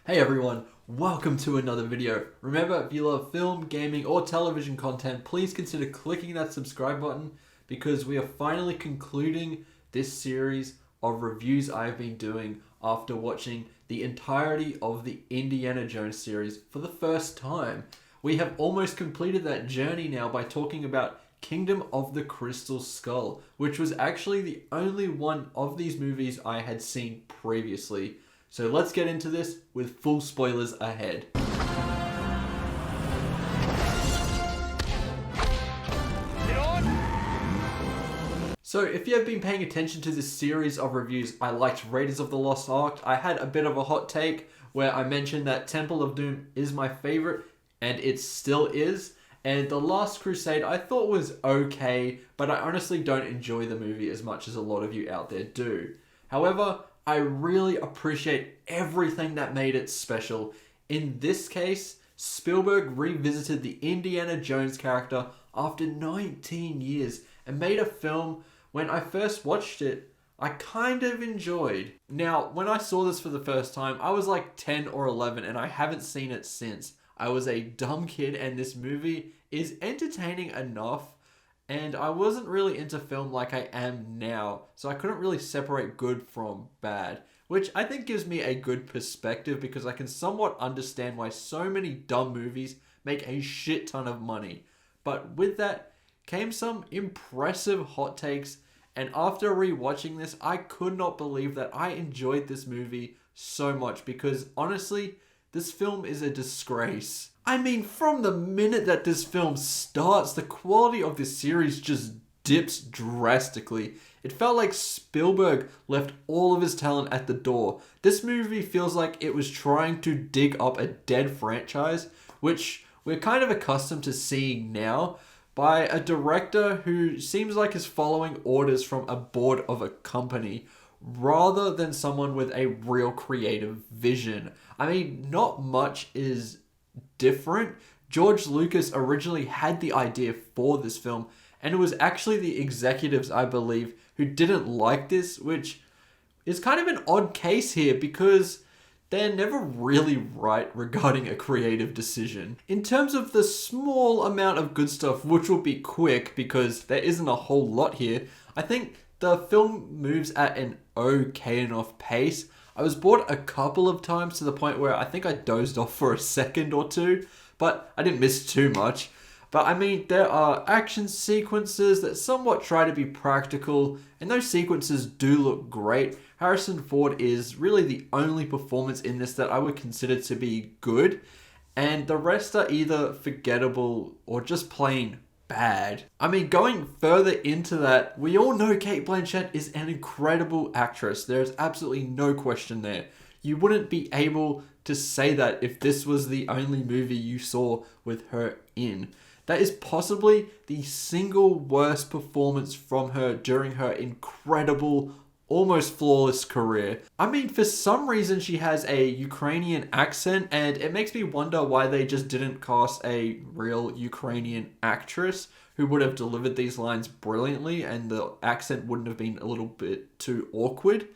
Hey everyone, welcome to another video. Remember, if you love film, gaming, or television content, please consider clicking that subscribe button because we are finally concluding this series of reviews I've been doing after watching the entirety of the Indiana Jones series for the first time. We have almost completed that journey now by talking about Kingdom of the Crystal Skull, which was actually the only one of these movies I had seen previously. So let's get into this with full spoilers ahead. So if you have been paying attention to this series of reviews, I liked Raiders of the Lost Ark. I had a bit of a hot take where I mentioned that Temple of Doom is my favorite, and it still is. And The Last Crusade I thought was okay, but I honestly don't enjoy the movie as much as a lot of you out there do. However, I really appreciate everything that made it special. In this case, Spielberg revisited the Indiana Jones character after 19 years and made a film when I first watched it I kind of enjoyed. Now, when I saw this for the first time, I was like 10 or 11 and I haven't seen it since. I was a dumb kid and this movie is entertaining enough. And I wasn't really into film like I am now, so I couldn't really separate good from bad, which I think gives me a good perspective because I can somewhat understand why so many dumb movies make a shit ton of money. But with that came some impressive hot takes, and after rewatching this, I could not believe that I enjoyed this movie so much because honestly, this film is a disgrace. I mean, from the minute that this film starts, the quality of this series just dips drastically. It felt like Spielberg left all of his talent at the door. This movie feels like it was trying to dig up a dead franchise, which we're kind of accustomed to seeing now, by a director who seems like is following orders from a board of a company, rather than someone with a real creative vision. I mean, not much is different. George Lucas originally had the idea for this film, and it was actually the executives, I believe, who didn't like this, which is kind of an odd case here because they're never really right regarding a creative decision. In terms of the small amount of good stuff, which will be quick because there isn't a whole lot here, I think the film moves at an okay enough pace. I was bored a couple of times to the point where I think I dozed off for a second or two, but I didn't miss too much. But I mean, there are action sequences that somewhat try to be practical, and those sequences do look great. Harrison Ford is really the only performance in this that I would consider to be good, and the rest are either forgettable or just plain bad. I mean, going further into that, we all know Cate Blanchett is an incredible actress. There's absolutely no question there. You wouldn't be able to say that if this was the only movie you saw with her in. That is possibly the single worst performance from her during her incredible, almost flawless career. I mean, for some reason she has a Ukrainian accent, and it makes me wonder why they just didn't cast a real Ukrainian actress who would have delivered these lines brilliantly and the accent wouldn't have been a little bit too awkward.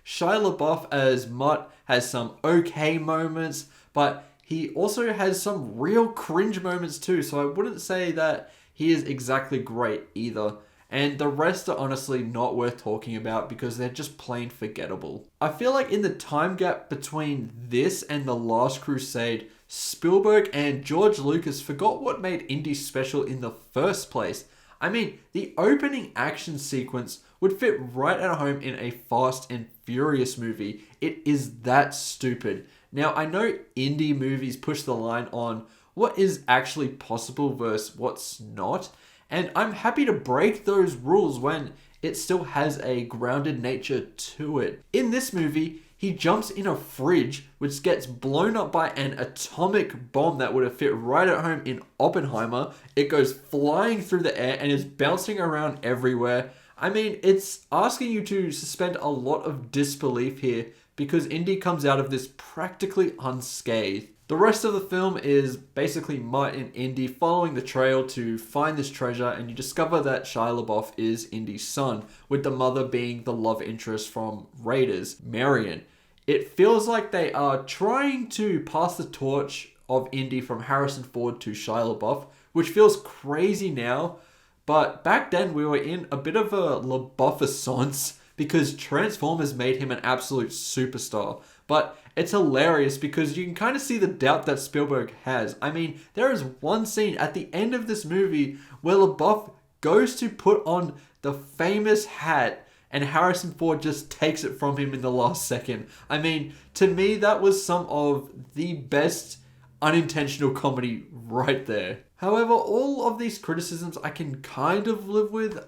Shia LaBeouf as Mutt has some okay moments, but he also has some real cringe moments too, so I wouldn't say that he is exactly great either. And the rest are honestly not worth talking about because they're just plain forgettable. I feel like in the time gap between this and The Last Crusade, Spielberg and George Lucas forgot what made Indy special in the first place. I mean, the opening action sequence would fit right at home in a Fast and Furious movie. It is that stupid. Now, I know indie movies push the line on what is actually possible versus what's not, and I'm happy to break those rules when it still has a grounded nature to it. In this movie, he jumps in a fridge which gets blown up by an atomic bomb that would have fit right at home in Oppenheimer. It goes flying through the air and is bouncing around everywhere. I mean, it's asking you to suspend a lot of disbelief here because Indy comes out of this practically unscathed. The rest of the film is basically Mutt and Indy following the trail to find this treasure, and you discover that Shia LaBeouf is Indy's son, with the mother being the love interest from Raiders, Marion. It feels like they are trying to pass the torch of Indy from Harrison Ford to Shia LaBeouf, which feels crazy now. But back then we were in a bit of a LaBeoufissance because Transformers made him an absolute superstar. But it's hilarious because you can kind of see the doubt that Spielberg has. I mean, there is one scene at the end of this movie where LaBeouf goes to put on the famous hat and Harrison Ford just takes it from him in the last second. I mean, to me, that was some of the best unintentional comedy right there. However, all of these criticisms I can kind of live with.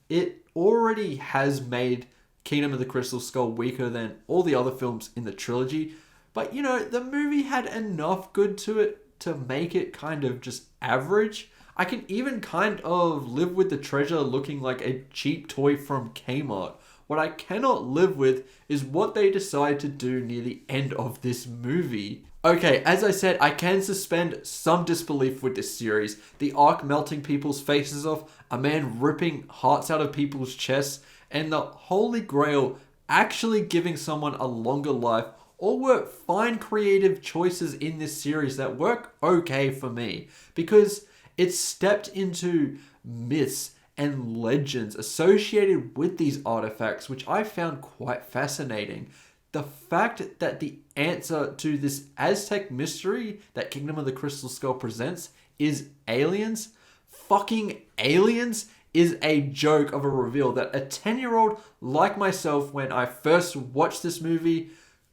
It already has made Kingdom of the Crystal Skull weaker than all the other films in the trilogy. But, you know, the movie had enough good to it to make it kind of just average. I can even kind of live with the treasure looking like a cheap toy from Kmart. What I cannot live with is what they decide to do near the end of this movie. Okay, as I said, I can suspend some disbelief with this series. The Ark melting people's faces off, a man ripping hearts out of people's chests, and the Holy Grail actually giving someone a longer life all were fine creative choices in this series that work okay for me. Because it stepped into myths and legends associated with these artifacts, which I found quite fascinating. The fact that the answer to this Aztec mystery that Kingdom of the Crystal Skull presents is aliens, fucking aliens, is a joke of a reveal that a 10-year-old like myself, when I first watched this movie,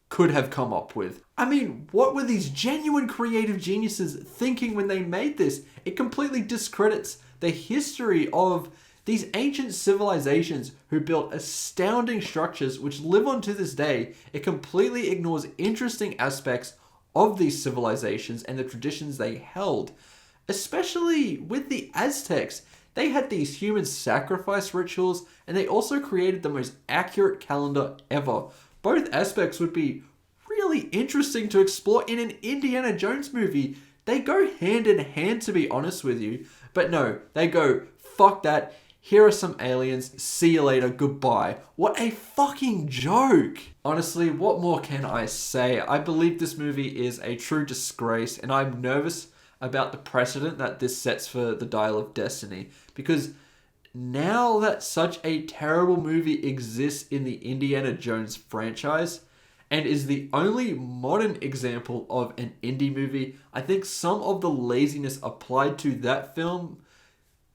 could have come up with. I mean, what were these genuine creative geniuses thinking when they made this? It completely discredits the history of these ancient civilizations who built astounding structures which live on to this day. It completely ignores interesting aspects of these civilizations and the traditions they held. Especially with the Aztecs. They had these human sacrifice rituals, and they also created the most accurate calendar ever. Both aspects would be really interesting to explore in an Indiana Jones movie. They go hand in hand, to be honest with you. But no, they go, fuck that. Here are some aliens. See you later. Goodbye. What a fucking joke. Honestly, what more can I say? I believe this movie is a true disgrace, and I'm nervous about the precedent that this sets for the Dial of Destiny. Because now that such a terrible movie exists in the Indiana Jones franchise, and is the only modern example of an indie movie, I think some of the laziness applied to that film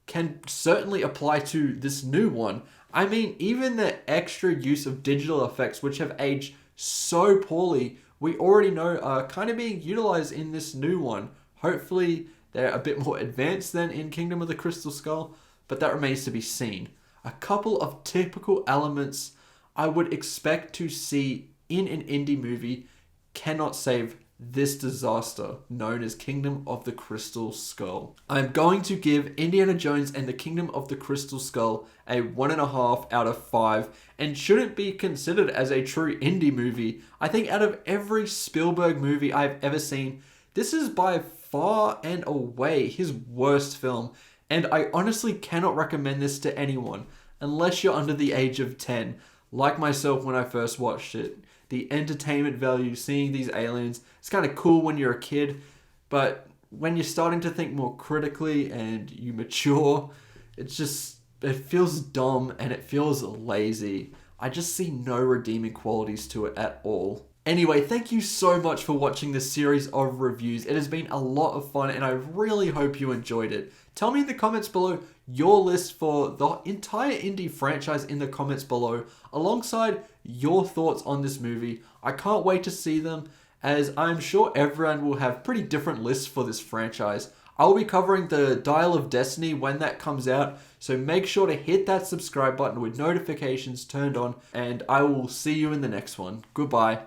can certainly apply to this new one. I mean, even the extra use of digital effects, which have aged so poorly, we already know are kind of being utilized in this new one. Hopefully, they're a bit more advanced than in Kingdom of the Crystal Skull, but that remains to be seen. A couple of typical elements I would expect to see in an indie movie cannot save this disaster known as Kingdom of the Crystal Skull. I'm going to give Indiana Jones and the Kingdom of the Crystal Skull a 1.5 out of 5 and shouldn't be considered as a true indie movie. I think out of every Spielberg movie I've ever seen, this is by far and away his worst film, and I honestly cannot recommend this to anyone unless you're under the age of 10, like myself when I first watched it. The entertainment value, seeing these aliens, it's kind of cool when you're a kid, but when you're starting to think more critically and you mature, it feels dumb and it feels lazy. I just see no redeeming qualities to it at all. Anyway, thank you so much for watching this series of reviews. It has been a lot of fun and I really hope you enjoyed it. Tell me in the comments below your list for the entire indie franchise in the comments below, alongside your thoughts on this movie. I can't wait to see them, as I'm sure everyone will have pretty different lists for this franchise. I'll be covering the Dial of Destiny when that comes out, so make sure to hit that subscribe button with notifications turned on, and I will see you in the next one. Goodbye.